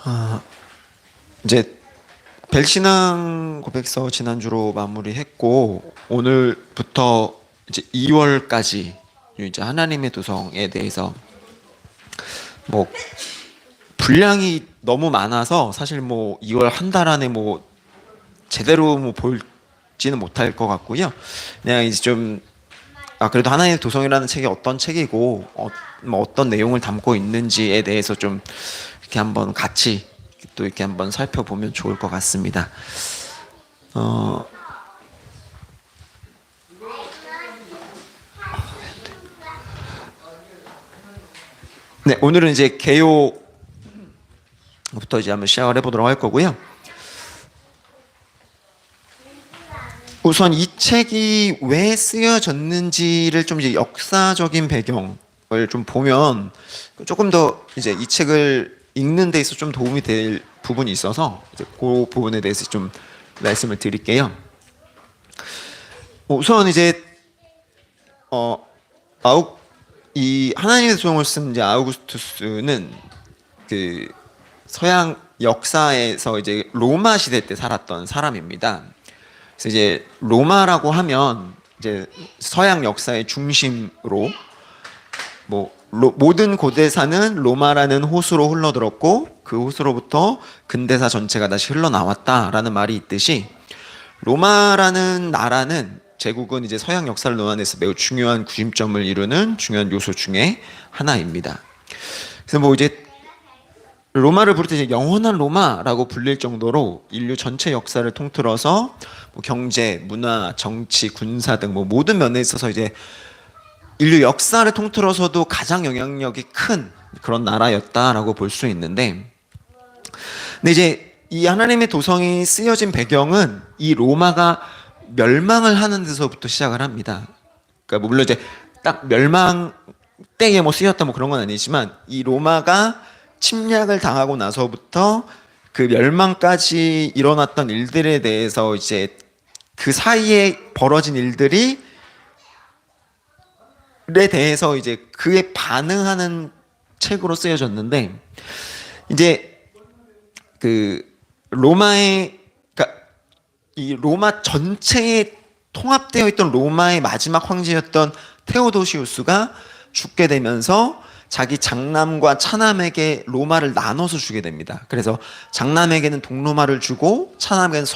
아, 이제 벨신앙 고백서 지난주로 마무리했고 오늘부터 이제 2월까지 이제 하나님의 도성에 대해서 뭐 분량이 너무 많아서 사실 뭐 2월 한 달 안에 뭐 제대로 뭐 볼지는 못할 것 같고요. 그냥 이제 좀 그래도 하나님의 도성이라는 책이 어떤 책이고 뭐 어떤 내용을 담고 있는지에 대해서 좀 이렇게 한번 같이 또 이렇게 한번 살펴보면 좋을 것 같습니다. 어, 네, 오늘은 이제 개요부터 이제 한번 시작을 해보도록 할 거고요. 우선 이 책이 왜 쓰여졌는지를 좀 이제 역사적인 배경을 좀 보면 조금 더 이제 이 책을 읽는 데 있어 좀 도움이 될 부분이 있어서 이제 그 부분에 대해서 좀 말씀을 드릴게요. 우선 이제 어 아우 이 하나님의 도성을 쓴 이제 아우구스투스는 그 서양 역사에서 이제 로마 시대 때 살았던 사람입니다. 그래서 이제 로마라고 하면 이제 서양 역사의 중심으로 뭐 모든 고대사는 로마라는 호수로 흘러들었고 그 호수로부터 근대사 전체가 다시 흘러나왔다라는 말이 있듯이 로마라는 나라는 제국은 이제 서양 역사를 논하는데서 매우 중요한 구심점을 이루는 중요한 요소 중에 하나입니다. 그래서 뭐 이제 로마를 부를 때 이제 영원한 로마라고 불릴 정도로 인류 전체 역사를 통틀어서 뭐 경제, 문화, 정치, 군사 등 뭐 모든 면에 있어서 이제 인류 역사를 통틀어서도 가장 영향력이 큰 그런 나라였다라고 볼 수 있는데, 근데 이제 이 하나님의 도성이 쓰여진 배경은 이 로마가 멸망을 하는 데서부터 시작을 합니다. 그러니까 물론 이제 딱 멸망 때에 뭐 쓰였다 뭐 그런 건 아니지만 이 로마가 침략을 당하고 나서부터 그 멸망까지 일어났던 일들에 대해서 이제 그 사이에 벌어진 일들이 에 대해서 이제 그에 반응하는 책으로 쓰여졌는데, 이제 그 로마의 그러니까 이 로마 전체에 통합되어 있던 로마의 마지막 황제였던 테오도시우스가 죽게 되면서 자기 장남과 차남에게 로마를 나눠서 주게 됩니다. 그래서 장남에게는 동로마를 주고 차남에게는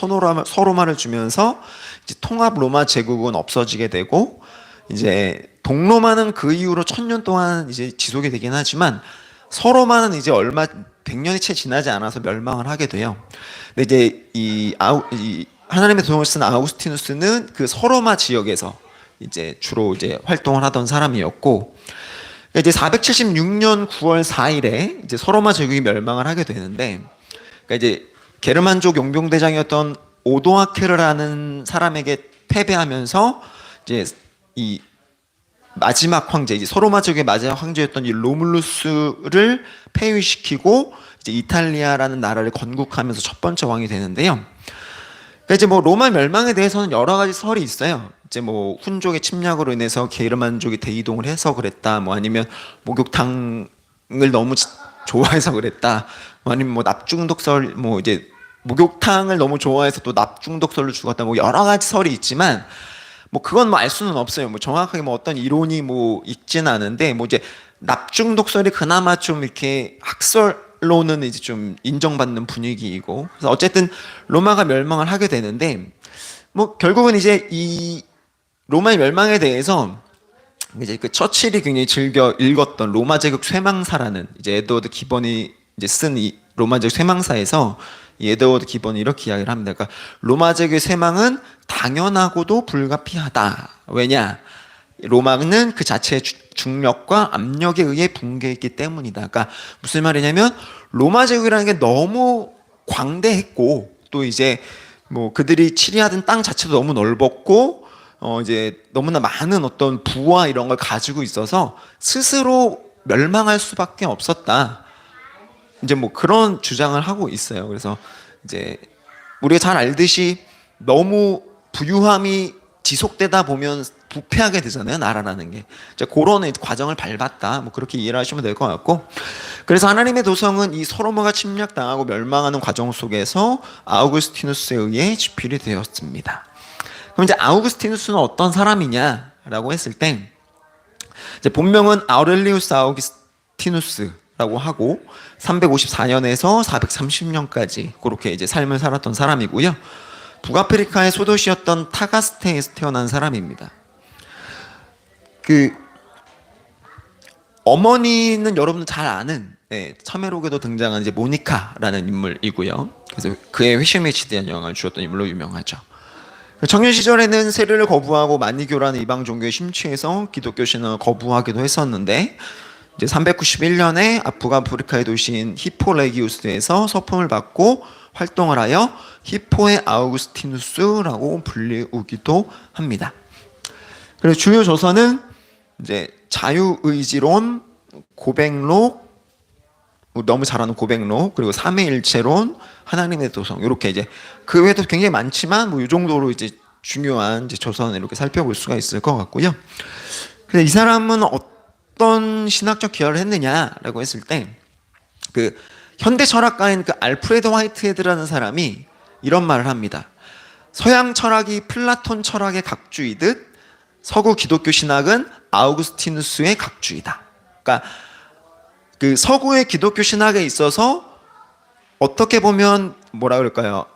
서로마를 주면서 이제 통합 로마 제국은 없어지게 되고, 이제 동로마는 그 이후로 1000년 동안 이제 지속이 되긴 하지만 서로마는 이제 얼마 100년이 채 지나지 않아서 멸망을 하게 돼요. 근데 이제 이 하나님의 도성을 쓴 아우구스티누스는 그 서로마 지역에서 이제 주로 이제 활동을 하던 사람이었고, 이제 476년 9월 4일에 이제 서로마 제국이 멸망을 하게 되는데, 그러니까 이제 게르만족 용병대장이었던 오도아케르라는 사람에게 패배하면서 이제 이 마지막 황제, 이제 서로마 제국의 마지막 황제였던 이 로물루스를 폐위시키고 이제 이탈리아라는 나라를 건국하면서 첫 번째 왕이 되는데요. 그러니까 이제 뭐 로마 멸망에 대해서는 여러 가지 설이 있어요. 이제 뭐 훈족의 침략으로 인해서 게르만족이 대이동을 해서 그랬다, 뭐 아니면 목욕탕을 너무 좋아해서 그랬다, 뭐 아니면 뭐 납중독설, 뭐 이제 목욕탕을 너무 좋아해서 또 납중독설로 죽었다, 뭐 여러 가지 설이 있지만 뭐 그건 뭐 알 수는 없어요. 뭐 정확하게 뭐 어떤 이론이 뭐 있지는 않은데, 뭐 이제 납중독설이 그나마 좀 이렇게 학설로는 이제 좀 인정받는 분위기이고, 그래서 어쨌든 로마가 멸망을 하게 되는데, 뭐 결국은 이제 이 로마의 멸망에 대해서 이제 그 처칠이 굉장히 즐겨 읽었던 로마 제국 쇠망사라는 이제 에드워드 기본이 이제 쓴 이 로마 제국 쇠망사에서 이 에드워드 기본이 이렇게 이야기를 합니다. 그러니까 로마 제국의 쇠망은 당연하고도 불가피하다. 왜냐? 로마는 그 자체의 중력과 압력에 의해 붕괴했기 때문이다. 그러니까 무슨 말이냐면 로마 제국이라는 게 너무 광대했고, 또 이제 뭐 그들이 치리하던 땅 자체도 너무 넓었고, 이제 너무나 많은 어떤 부와 이런 걸 가지고 있어서 스스로 멸망할 수밖에 없었다. 이제 뭐 그런 주장을 하고 있어요. 그래서 이제 우리가 잘 알듯이 너무 부유함이 지속되다 보면 부패하게 되잖아요, 나라라는 게. 이제 그런 과정을 밟았다, 뭐 그렇게 이해를 하시면 될 것 같고, 그래서 하나님의 도성은 이 서로마가 침략당하고 멸망하는 과정 속에서 아우구스티누스에 의해 집필이 되었습니다. 그럼 이제 아우구스티누스는 어떤 사람이냐라고 했을 때, 이제 본명은 아우렐리우스 아우구스티누스라고 하고 354년에서 430년까지 그렇게 이제 삶을 살았던 사람이고요. 북아프리카의 소도시였던 타가스테에서 태어난 사람입니다. 그 어머니는 여러분 잘 아는, 참회록에도 등장한 이제 모니카라는 인물이고요. 그래서 그의 회심에 지대한 영향을 주었던 인물로 유명하죠. 청년 시절에는 세례를 거부하고 만이교라는 이방 종교에 심취해서 기독교 신앙을 거부하기도 했었는데, 이제 391년에 북아프리카의 도시인 히포레기우스에서 서품을 받고 활동을 하여 히포의 아우구스티누스라고 불리우기도 합니다. 그리고 주요 저서는 이제 자유의지론, 고백록, 너무 잘 아는 고백록, 그리고 삼위일체론, 하나님의 도성, 이렇게 이제 그 외에도 굉장히 많지만 뭐 이 정도로 이제 중요한 이제 저서는 이렇게 살펴볼 수가 있을 것 같고요. 근데 이 사람은 어떤 신학적 기여를 했느냐라고 했을 때, 그 현대 철학가인 그 알프레드 화이트헤드라는 사람이 이런 말을 합니다. 서양 철학이 플라톤 철학의 각주이듯 서구 기독교 신학은 아우구스티누스의 각주이다. 그러니까 그 서구의 기독교 신학에 있어서 어떻게 보면 뭐라 그럴까요?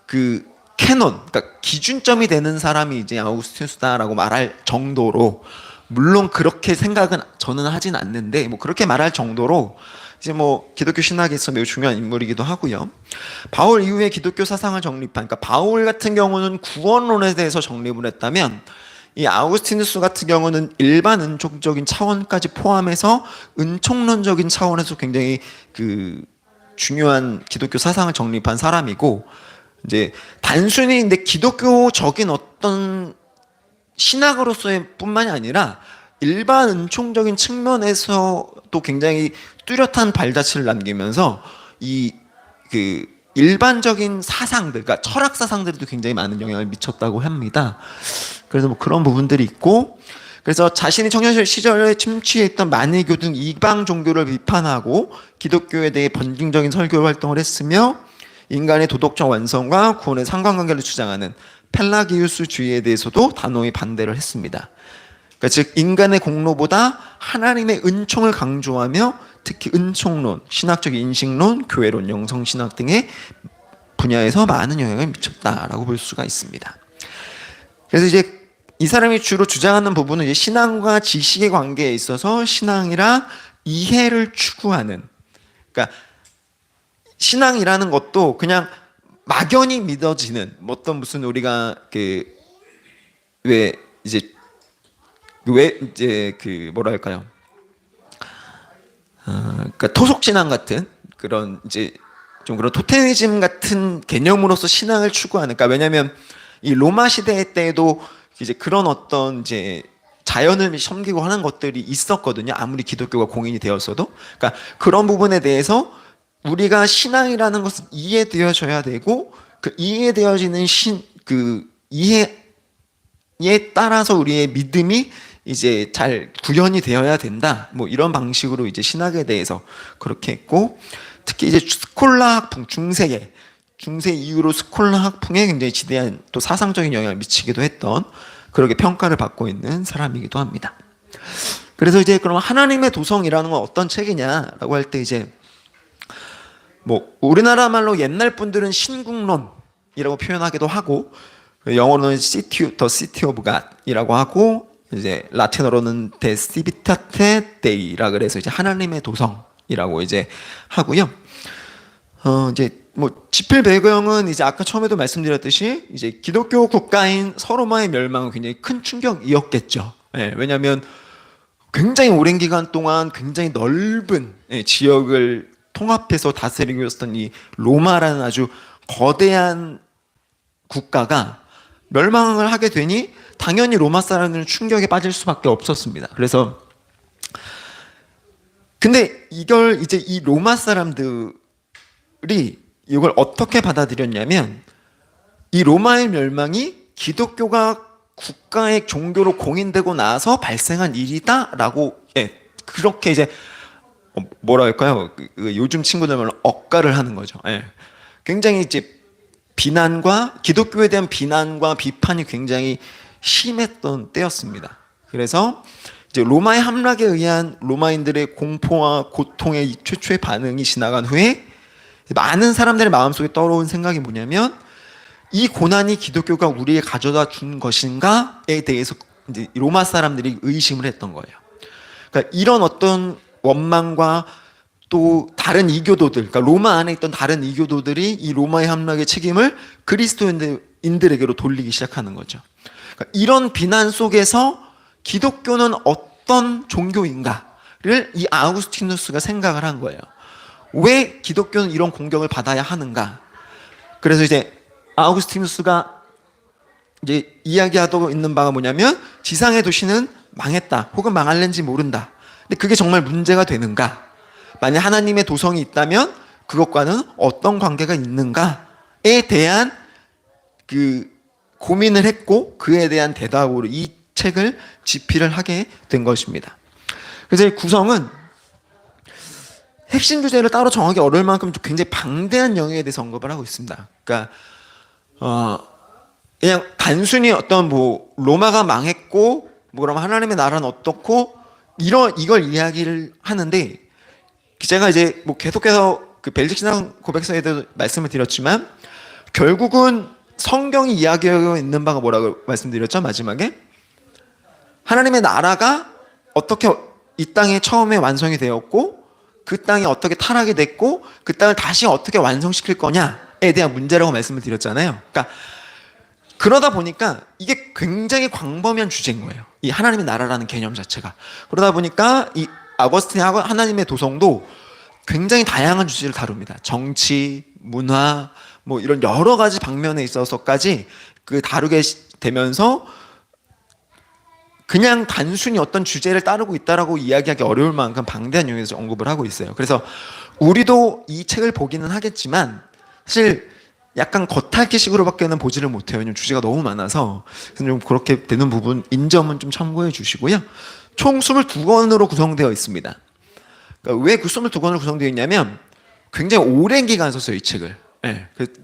그 캐논, 그러니까 기준점이 되는 사람이 이제 아우구스티누스다라고 말할 정도로, 물론 그렇게 생각은 저는 하진 않는데 뭐 그렇게 말할 정도로 이제 뭐 기독교 신학에서 매우 중요한 인물이기도 하고요. 바울 이후에 기독교 사상을 정립한, 그러니까 바울 같은 경우는 구원론에 대해서 정립을 했다면, 이 아우구스티누스 같은 경우는 일반 은총적인 차원까지 포함해서 은총론적인 차원에서 굉장히 그 중요한 기독교 사상을 정립한 사람이고, 이제 단순히 근데 기독교적인 어떤 신학으로서의 뿐만이 아니라 일반 은총적인 측면에서도 굉장히 뚜렷한 발자취를 남기면서 이 그 일반적인 사상들, 그러니까 철학 사상들에도 굉장히 많은 영향을 미쳤다고 합니다. 그래서 뭐 그런 부분들이 있고, 그래서 자신이 청년 시절에 침취했던 만이교 등 이방 종교를 비판하고 기독교에 대해 번증적인 설교 활동을 했으며, 인간의 도덕적 완성과 구원의 상관관계를 주장하는 펠라기우스주의에 대해서도 단호히 반대를 했습니다. 그러니까 즉 인간의 공로보다 하나님의 은총을 강조하며 특히 은총론, 신학적 인식론, 교회론, 영성신학 등의 분야에서 많은 영향을 미쳤다라고 볼 수가 있습니다. 그래서 이제 이 사람이 주로 주장하는 부분은 이제 신앙과 지식의 관계에 있어서 신앙이랑 이해를 추구하는, 그러니까 신앙이라는 것도 그냥 막연히 믿어지는 어떤 무슨 우리가 왜 이제 그 뭐랄까요? 그러니까 토속 신앙 같은 그런 이제 좀 그런 토테미즘 같은 개념으로서 신앙을 추구하는. 그러니까 왜냐하면 이 로마 시대 때에도 이제 그런 어떤 이제 자연을 섬기고 하는 것들이 있었거든요. 아무리 기독교가 공인이 되었어도. 그러니까 그런 부분에 대해서 우리가 신앙이라는 것은 이해되어져야 되고, 그 이해되어지는 그 이해에 따라서 우리의 믿음이 이제 잘 구현이 되어야 된다. 뭐 이런 방식으로 이제 신학에 대해서 그렇게 했고, 특히 이제 스콜라 학풍, 중세 이후로 스콜라 학풍에 굉장히 지대한 또 사상적인 영향을 미치기도 했던, 그렇게 평가를 받고 있는 사람이기도 합니다. 그래서 이제 그럼 하나님의 도성이라는 건 어떤 책이냐라고 할 때, 이제 뭐 우리나라 말로 옛날 분들은 신국론이라고 표현하기도 하고, 영어로는 The City of God이라고 하고, 이제 라틴어로는 De Civitate Dei라 그래서 이제 하나님의 도성이라고 이제 하고요. 이제 뭐 집필 배경은 이제 아까 처음에도 말씀드렸듯이 이제 기독교 국가인 서로마의 멸망은 굉장히 큰 충격이었겠죠. 왜냐하면 굉장히 오랜 기간 동안 굉장히 넓은 지역을 통합해서 다스리고 있었던 이 로마라는 아주 거대한 국가가 멸망을 하게 되니 당연히 로마 사람들은 충격에 빠질 수밖에 없었습니다. 그래서 근데 이걸 이제 이 로마 사람들이 이걸 어떻게 받아들였냐면, 이 로마의 멸망이 기독교가 국가의 종교로 공인되고 나서 발생한 일이다라고 그렇게 이제 뭐라 할까요? 요즘 친구들 말로 억가를 하는 거죠. 굉장히 이제 기독교에 대한 비난과 비판이 굉장히 심했던 때였습니다. 그래서 이제 로마의 함락에 의한 로마인들의 공포와 고통의 최초의 반응이 지나간 후에 많은 사람들의 마음속에 떠오른 생각이 뭐냐면 이 고난이 기독교가 우리에게 가져다 준 것인가에 대해서 이제 로마 사람들이 의심을 했던 거예요. 그러니까 이런 어떤 원망과 또 다른 이교도들, 그러니까 로마 안에 있던 다른 이교도들이 이 로마의 함락의 책임을 그리스도인들에게로 돌리기 시작하는 거죠. 그러니까 이런 비난 속에서 기독교는 어떤 종교인가를 이 아우구스티누스가 생각을 한 거예요. 왜 기독교는 이런 공격을 받아야 하는가? 그래서 이제 아우구스티누스가 이제 이야기하고 있는 바가 뭐냐면 지상의 도시는 망했다, 혹은 망할는지 모른다. 근데 그게 정말 문제가 되는가? 만약 하나님의 도성이 있다면 그것과는 어떤 관계가 있는가에 대한 그 고민을 했고 그에 대한 대답으로 이 책을 집필을 하게 된 것입니다. 그래서 이 구성은 핵심 주제를 따로 정하기 어려울 만큼 굉장히 방대한 영역에 대해서 언급을 하고 있습니다. 그러니까 그냥 단순히 어떤 뭐 로마가 망했고 뭐 그럼 하나님의 나라는 어떻고 이걸 이야기를 하는데, 제가 이제 뭐 계속해서 그 벨직 신앙 고백서에도 말씀을 드렸지만 결국은 성경이 이야기하고 있는 바가 뭐라고 말씀드렸죠? 마지막에 하나님의 나라가 어떻게 이 땅에 처음에 완성이 되었고 그 땅이 어떻게 타락이 됐고 그 땅을 다시 어떻게 완성시킬 거냐에 대한 문제라고 말씀을 드렸잖아요. 그러니까 그러다 보니까 이게 굉장히 광범위한 주제인 거예요. 이 하나님의 나라라는 개념 자체가. 그러다 보니까 이 아거스틴의 하나님의 도성도 굉장히 다양한 주제를 다룹니다. 정치, 문화, 뭐 이런 여러 가지 방면에 있어서까지 그 다루게 되면서 그냥 단순히 어떤 주제를 따르고 있다라고 이야기하기 어려울 만큼 방대한 영역에서 언급을 하고 있어요. 그래서 우리도 이 책을 보기는 하겠지만 사실 약간 겉핥기식으로밖에는 보지를 못해요. 왜냐면 주제가 너무 많아서. 그래서 좀 그렇게 되는 부분인 점은 좀 참고해 주시고요. 총 22권으로 구성되어 있습니다. 그러니까 왜 그 22권으로 구성되어 있냐면 굉장히 오랜 기간 썼어요, 이 책을.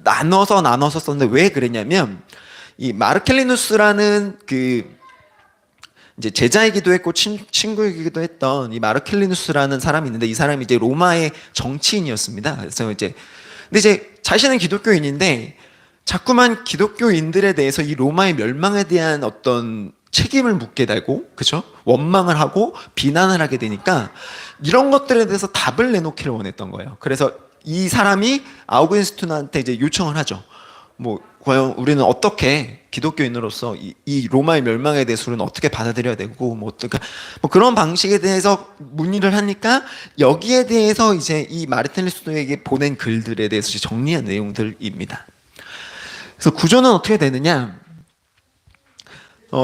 나눠서 썼는데 왜 그랬냐면 이 마르켈리누스라는 그 이제 제자이기도 했고 친구이기도 했던 이 마르켈리누스라는 사람이 있는데 이 사람이 이제 로마의 정치인이었습니다. 그래서 근데 이제 자신은 기독교인인데 자꾸만 기독교인들에 대해서 이 로마의 멸망에 대한 어떤 책임을 묻게 되고, 그죠? 원망을 하고 비난을 하게 되니까 이런 것들에 대해서 답을 내놓기를 원했던 거예요. 그래서 이 사람이 아우구스티누스한테 이제 요청을 하죠. 뭐 과연 우리는 어떻게 기독교인으로서 이 로마의 멸망에 대해서 우리는 어떻게 받아들여야 되고 뭐 어떻게 뭐 그런 방식에 대해서 문의를 하니까 여기에 대해서 이제 이 마르텔리누스에게 보낸 글들에 대해서 정리한 내용들입니다. 그래서 구조는 어떻게 되느냐?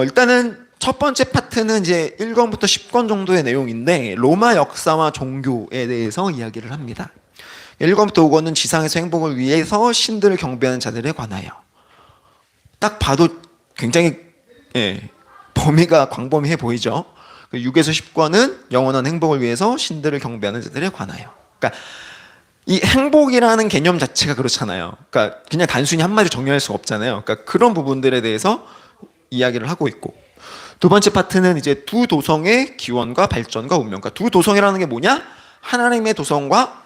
일단은 첫 번째 파트는 이제 1권부터 10권 정도의 내용인데 로마 역사와 종교에 대해서 이야기를 합니다. 1권부터 5권은 지상에서 행복을 위해서 신들을 경배하는 자들에 관하여. 딱 봐도 굉장히 범위가 광범위해 보이죠. 6에서 10권은 영원한 행복을 위해서 신들을 경배하는 자들에 관하여. 그러니까 이 행복이라는 개념 자체가 그렇잖아요. 그러니까 그냥 단순히 한마디로 정리할 수가 없잖아요. 그러니까 그런 부분들에 대해서 이야기를 하고 있고, 두 번째 파트는 이제 두 도성의 기원과 발전과 운명. 그러니까 두 도성이라는 게 뭐냐? 하나님의 도성과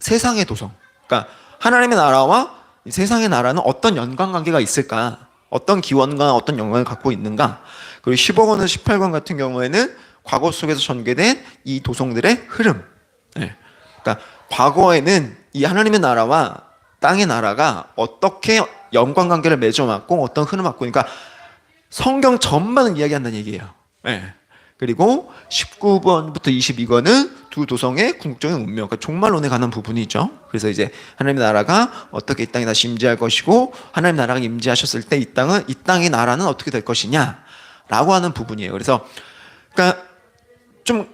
세상의 도성. 그러니까 하나님의 나라와 세상의 나라는 어떤 연관관계가 있을까? 어떤 기원과 어떤 영광을 갖고 있는가? 그리고 15권에서 18권 같은 경우에는 과거 속에서 전개된 이 도성들의 흐름. 그러니까 과거에는 이 하나님의 나라와 땅의 나라가 어떻게 연관관계를 맺어왔고 어떤 흐름을 갖고, 그러니까 성경 전반을 이야기한다는 얘기예요. 그리고 19번부터 22권은 두 도성의 궁극적인 운명, 그러니까 종말론에 관한 부분이죠. 그래서 이제 하나님의 나라가 어떻게 이 땅에 다시 임재할 것이고 하나님의 나라가 임재하셨을 때 이 땅의 나라는 어떻게 될 것이냐라고 하는 부분이에요. 그래서 그러니까 좀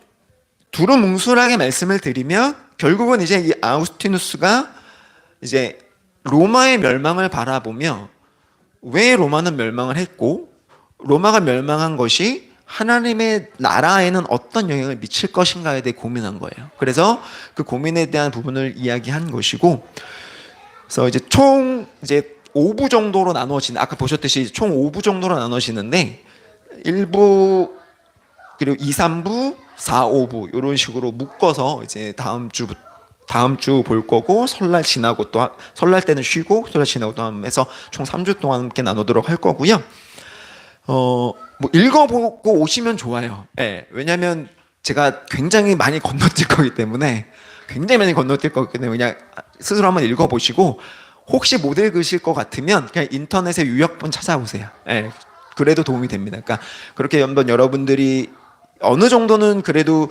두루뭉술하게 말씀을 드리면 결국은 이제 이 아우구스티누스가 이제 로마의 멸망을 바라보며 왜 로마는 멸망을 했고 로마가 멸망한 것이 하나님의 나라에는 어떤 영향을 미칠 것인가에 대해 고민한 거예요. 그래서 그 고민에 대한 부분을 이야기한 것이고, 그래서 이제 총 이제 5부 정도로 나누어진, 아까 보셨듯이 총 5부 정도로 나누어지는데 1부 그리고 2, 3부, 4, 5부 이런 식으로 묶어서 이제 다음 주 볼 거고, 설날 지나고 또 설날 때는 쉬고 설날 지나고 또 해서 총 3주 동안 함께 나누도록 할 거고요. 뭐 읽어보고 오시면 좋아요. 예, 왜냐하면 제가 굉장히 많이 건너뛸 거기 때문에 그냥 스스로 한번 읽어보시고, 혹시 못 읽으실 것 같으면 그냥 인터넷에 요약본 찾아보세요. 예, 그래도 도움이 됩니다. 그러니까 그렇게 한번 여러분들이 어느 정도는 그래도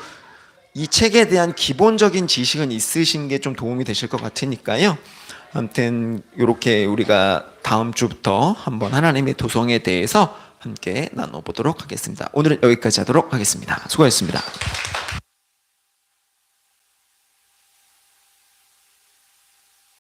이 책에 대한 기본적인 지식은 있으신 게 좀 도움이 되실 것 같으니까요. 아무튼 이렇게 우리가 다음 주부터 한번 하나님의 도성에 대해서 함께 나눠보도록 하겠습니다. 오늘은 여기까지 하도록 하겠습니다. 수고하셨습니다.